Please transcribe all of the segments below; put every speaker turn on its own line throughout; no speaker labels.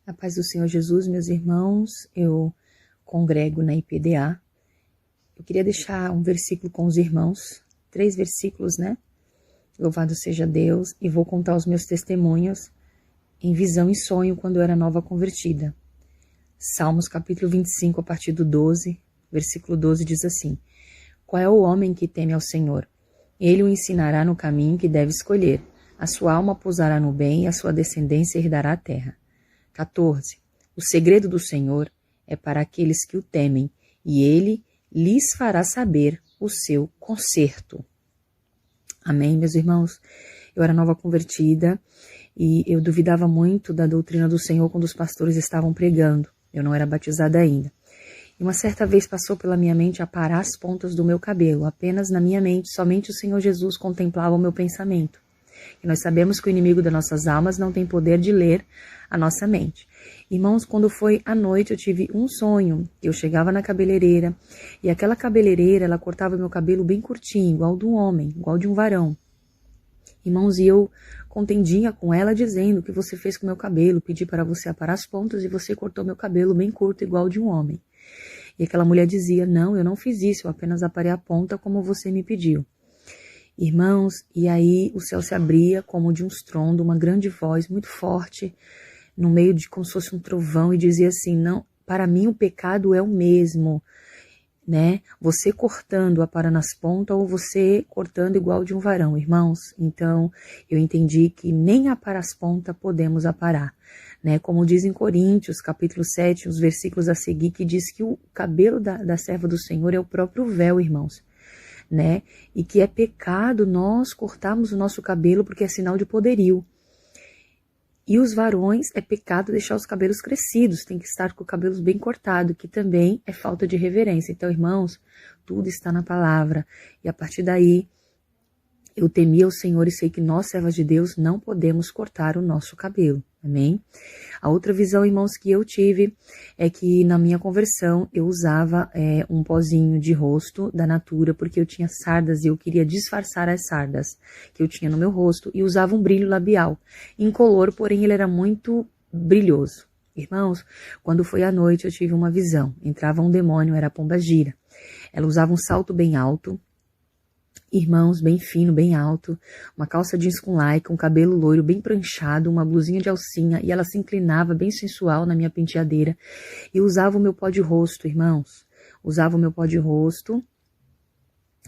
A paz do Senhor Jesus, meus irmãos, eu congrego na IPDA. Eu queria deixar um versículo com os irmãos, 3 versículos, né? Louvado seja Deus, e vou contar os meus testemunhos em visão e sonho quando eu era nova convertida. Salmos capítulo 25, a partir do 12, versículo 12 diz assim: Qual é o homem que teme ao Senhor? Ele o ensinará no caminho que deve escolher. A sua alma pousará no bem e a sua descendência herdará a terra. 14. O segredo do Senhor é para aqueles que o temem, e ele lhes fará saber o seu conserto. Amém, meus irmãos? Eu era nova convertida e eu duvidava muito da doutrina do Senhor quando os pastores estavam pregando. Eu não era batizada ainda. E uma certa vez passou pela minha mente aparar as pontas do meu cabelo. Apenas na minha mente, somente o Senhor Jesus contemplava o meu pensamento. E nós sabemos que o inimigo das nossas almas não tem poder de ler a nossa mente. Irmãos, quando foi à noite, eu tive um sonho. Eu chegava na cabeleireira e aquela cabeleireira, ela cortava meu cabelo bem curtinho, igual de um homem, igual de um varão. Irmãos, e eu contendia com ela dizendo: o que você fez com meu cabelo? Pedi para você aparar as pontas e você cortou meu cabelo bem curto, igual de um homem. E aquela mulher dizia: não, eu não fiz isso, eu apenas aparei a ponta como você me pediu. Irmãos, e aí o céu se abria como de um estrondo, uma grande voz muito forte, no meio de como se fosse um trovão, e dizia assim: não, para mim o pecado é o mesmo, né? Você cortando aparando as pontas ou você cortando igual de um varão, irmãos. Então eu entendi que nem aparar as pontas podemos aparar, né? Como diz em Coríntios, capítulo 7, os versículos a seguir, que diz que o cabelo da serva do Senhor é o próprio véu, irmãos. Né? E que é pecado nós cortarmos o nosso cabelo porque é sinal de poderio. E os varões é pecado deixar os cabelos crescidos, tem que estar com o cabelo bem cortado, que também é falta de reverência. Então, irmãos, tudo está na palavra. E a partir daí, eu temia o Senhor e sei que nós, servas de Deus, não podemos cortar o nosso cabelo. Amém? A outra visão, irmãos, que eu tive é que na minha conversão eu usava um pozinho de rosto da Natura porque eu tinha sardas e eu queria disfarçar as sardas que eu tinha no meu rosto e usava um brilho labial incolor, porém ele era muito brilhoso. Irmãos, quando foi à noite eu tive uma visão. Entrava um demônio, era a pombagira. Ela usava um salto bem alto, irmãos, bem fino, bem alto, uma calça jeans com lycra, um cabelo loiro bem pranchado, uma blusinha de alcinha, e ela se inclinava bem sensual na minha penteadeira e usava o meu pó de rosto, irmãos. Usava o meu pó de rosto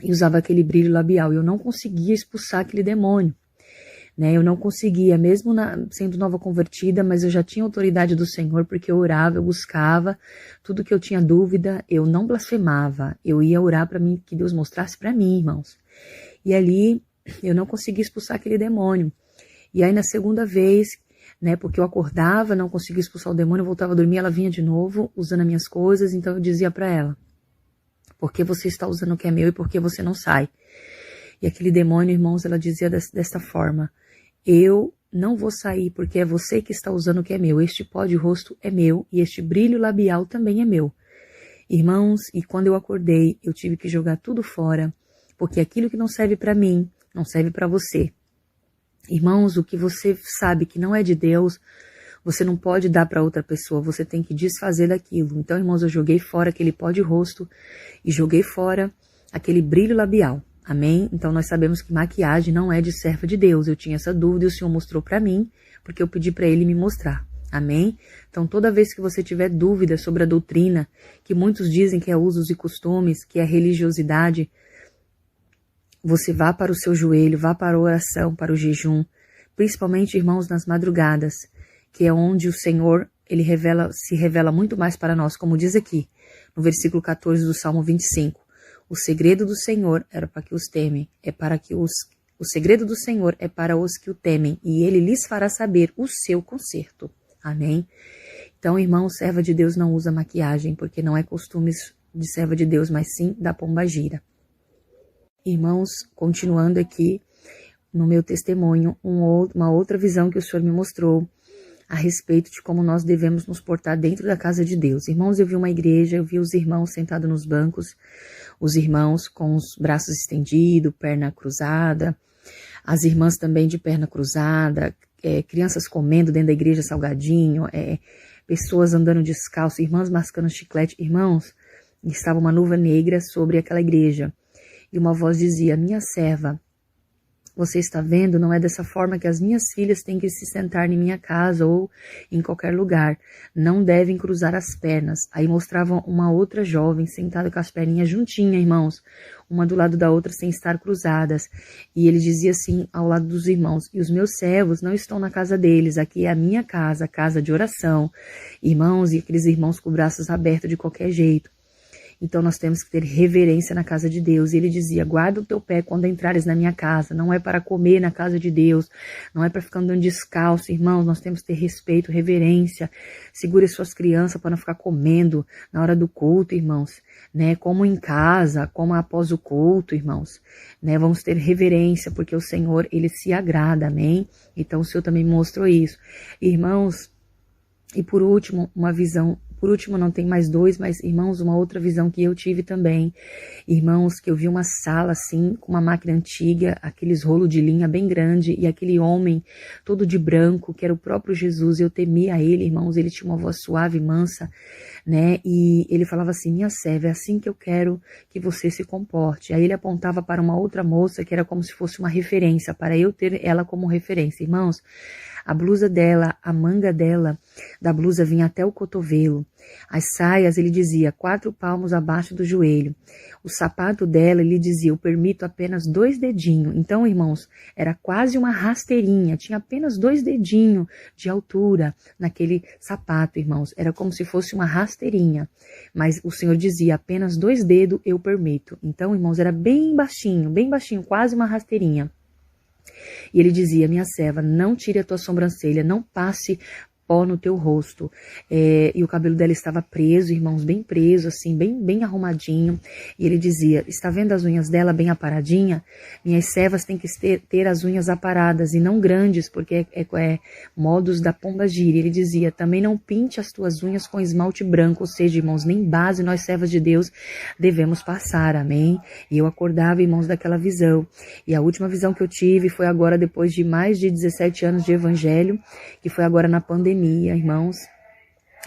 e usava aquele brilho labial. E eu não conseguia expulsar aquele demônio, né? Eu não conseguia, mesmo sendo nova convertida, mas eu já tinha autoridade do Senhor, porque eu orava, eu buscava, tudo que eu tinha dúvida, eu não blasfemava, eu ia orar para mim, que Deus mostrasse para mim, irmãos. E ali eu não conseguia expulsar aquele demônio. E aí na segunda vez, né, porque eu acordava, não conseguia expulsar o demônio, eu voltava a dormir, ela vinha de novo, usando as minhas coisas, então eu dizia para ela: por que você está usando o que é meu e por que você não sai? E aquele demônio, irmãos, ela dizia desta forma: eu não vou sair porque é você que está usando o que é meu. Este pó de rosto é meu e este brilho labial também é meu. Irmãos, e quando eu acordei, eu tive que jogar tudo fora, porque aquilo que não serve para mim, não serve para você. Irmãos, o que você sabe que não é de Deus, você não pode dar para outra pessoa, você tem que desfazer daquilo. Então, irmãos, eu joguei fora aquele pó de rosto e joguei fora aquele brilho labial. Amém? Então nós sabemos que maquiagem não é de serva de Deus. Eu tinha essa dúvida e o Senhor mostrou para mim, porque eu pedi para Ele me mostrar. Amém? Então toda vez que você tiver dúvida sobre a doutrina, que muitos dizem que é usos e costumes, que é religiosidade, você vá para o seu joelho, vá para a oração, para o jejum, principalmente, irmãos, nas madrugadas, que é onde o Senhor, Ele se revela muito mais para nós, como diz aqui, no versículo 14 do Salmo 25. O segredo do Senhor era para que os temem, o segredo do Senhor é para os que o temem, e Ele lhes fará saber o seu conserto. Amém? Então, irmão, serva de Deus não usa maquiagem, porque não é costume de serva de Deus, mas sim da pombagira. Irmãos, continuando aqui no meu testemunho, uma outra visão que o Senhor me mostrou a respeito de como nós devemos nos portar dentro da casa de Deus. Irmãos, eu vi uma igreja, eu vi os irmãos sentados nos bancos, os irmãos com os braços estendidos, perna cruzada, as irmãs também de perna cruzada, crianças comendo dentro da igreja salgadinho, pessoas andando descalço, irmãs mascando chiclete. Irmãos, estava uma nuvem negra sobre aquela igreja. E uma voz dizia: minha serva, você está vendo? Não é dessa forma que as minhas filhas têm que se sentar em minha casa ou em qualquer lugar. Não devem cruzar as pernas. Aí mostravam uma outra jovem sentada com as perninhas juntinhas, irmãos, uma do lado da outra sem estar cruzadas. E ele dizia assim ao lado dos irmãos: e os meus servos não estão na casa deles, aqui é a minha casa, a casa de oração. Irmãos, e aqueles irmãos com braços abertos de qualquer jeito. Então nós temos que ter reverência na casa de Deus. E ele dizia: guarda o teu pé quando entrares na minha casa. Não é para comer na casa de Deus. Não é para ficar andando descalço. Irmãos, nós temos que ter respeito, reverência. Segure suas crianças para não ficar comendo na hora do culto, irmãos. Né? Como em casa, como após o culto, irmãos. Né? Vamos ter reverência, porque o Senhor, Ele se agrada, amém? Então o Senhor também mostrou isso. Irmãos, e por último, uma visão. Por último, não tem mais dois, mas, irmãos, uma outra visão que eu tive também. Irmãos, que eu vi uma sala, assim, com uma máquina antiga, aqueles rolos de linha bem grande, e aquele homem todo de branco, que era o próprio Jesus. Eu temia ele, irmãos, ele tinha uma voz suave, mansa, né? E ele falava assim: minha serva, é assim que eu quero que você se comporte. Aí ele apontava para uma outra moça, que era como se fosse uma referência, para eu ter ela como referência. Irmãos, a blusa dela, a manga dela, da blusa vinha até o cotovelo. As saias, ele dizia, 4 palmos abaixo do joelho. O sapato dela, ele dizia: eu permito apenas 2 dedinhos. Então, irmãos, era quase uma rasteirinha. Tinha apenas 2 dedinhos de altura naquele sapato, irmãos. Era como se fosse uma rasteirinha. Mas o Senhor dizia: apenas 2 dedos eu permito. Então, irmãos, era bem baixinho, quase uma rasteirinha. E ele dizia: minha serva, não tire a tua sobrancelha, não passe pó no teu rosto. E o cabelo dela estava preso, irmãos, bem preso, assim, bem arrumadinho. E ele dizia: está vendo as unhas dela bem aparadinha? Minhas servas têm que ter as unhas aparadas e não grandes, porque é modos da pomba gira. Ele dizia: também não pinte as tuas unhas com esmalte branco, ou seja, irmãos, nem base nós servas de Deus devemos passar, amém? E eu acordava, irmãos, daquela visão. E a última visão que eu tive foi agora, depois de mais de 17 anos de evangelho, que foi agora na pandemia, irmãos.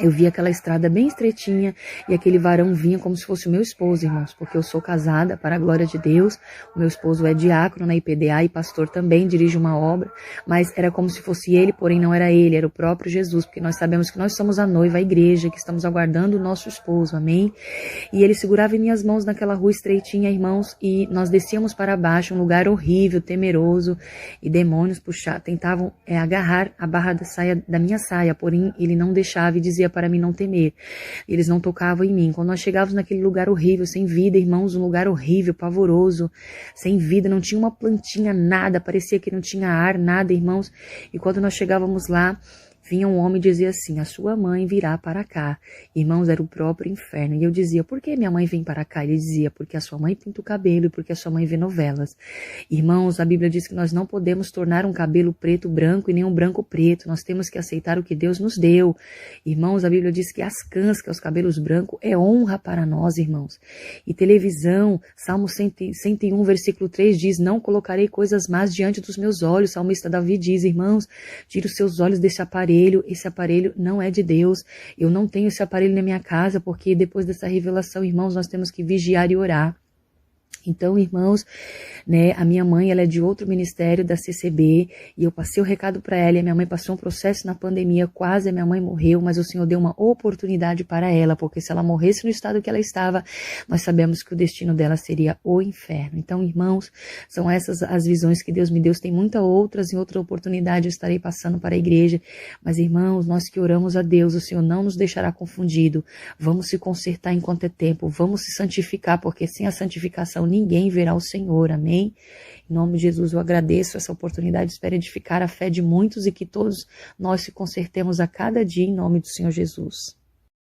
Eu vi aquela estrada bem estreitinha e aquele varão vinha como se fosse o meu esposo, irmãos, porque eu sou casada para a glória de Deus. O meu esposo é diácono na IPDA e pastor também, dirige uma obra, mas era como se fosse ele, porém não era ele, era o próprio Jesus, porque nós sabemos que nós somos a noiva, a igreja, que estamos aguardando o nosso esposo, amém? E ele segurava em minhas mãos naquela rua estreitinha, irmãos, e nós descíamos para baixo, um lugar horrível, temeroso, e demônios tentavam agarrar a barra da minha saia, porém ele não deixava e dizia para mim não temer. Eles não tocavam em mim. Quando nós chegávamos naquele lugar horrível, sem vida, irmãos, um lugar horrível, pavoroso, sem vida, não tinha uma plantinha, nada, parecia que não tinha ar, nada, irmãos. E quando nós chegávamos lá, vinha um homem e dizia assim: a sua mãe virá para cá. Irmãos, era o próprio inferno. E eu dizia: por que minha mãe vem para cá? Ele dizia: porque a sua mãe pinta o cabelo e porque a sua mãe vê novelas. Irmãos, a Bíblia diz que nós não podemos tornar um cabelo preto branco e nem um branco preto. Nós temos que aceitar o que Deus nos deu. Irmãos, a Bíblia diz que as cãs, que é os cabelos brancos, é honra para nós, irmãos. E televisão, Salmo 101, versículo 3 diz: não colocarei coisas más diante dos meus olhos. O salmista Davi diz: irmãos, tire os seus olhos desse aparelho. Esse aparelho não é de Deus. Eu não tenho esse aparelho na minha casa, porque depois dessa revelação, irmãos, nós temos que vigiar e orar. Então, irmãos, né, a minha mãe, ela é de outro ministério da CCB, e eu passei o recado para ela, e a minha mãe passou um processo na pandemia, quase a minha mãe morreu, mas o Senhor deu uma oportunidade para ela, porque se ela morresse no estado que ela estava, nós sabemos que o destino dela seria o inferno. Então, irmãos, são essas as visões que Deus me deu. Tem muitas outras, em outra oportunidade eu estarei passando para a igreja, mas, irmãos, nós que oramos a Deus, o Senhor não nos deixará confundido. Vamos se consertar enquanto é tempo, vamos se santificar, porque sem a santificação ninguém verá o Senhor, amém? Em nome de Jesus, eu agradeço essa oportunidade, espero edificar a fé de muitos e que todos nós se consertemos a cada dia em nome do Senhor Jesus.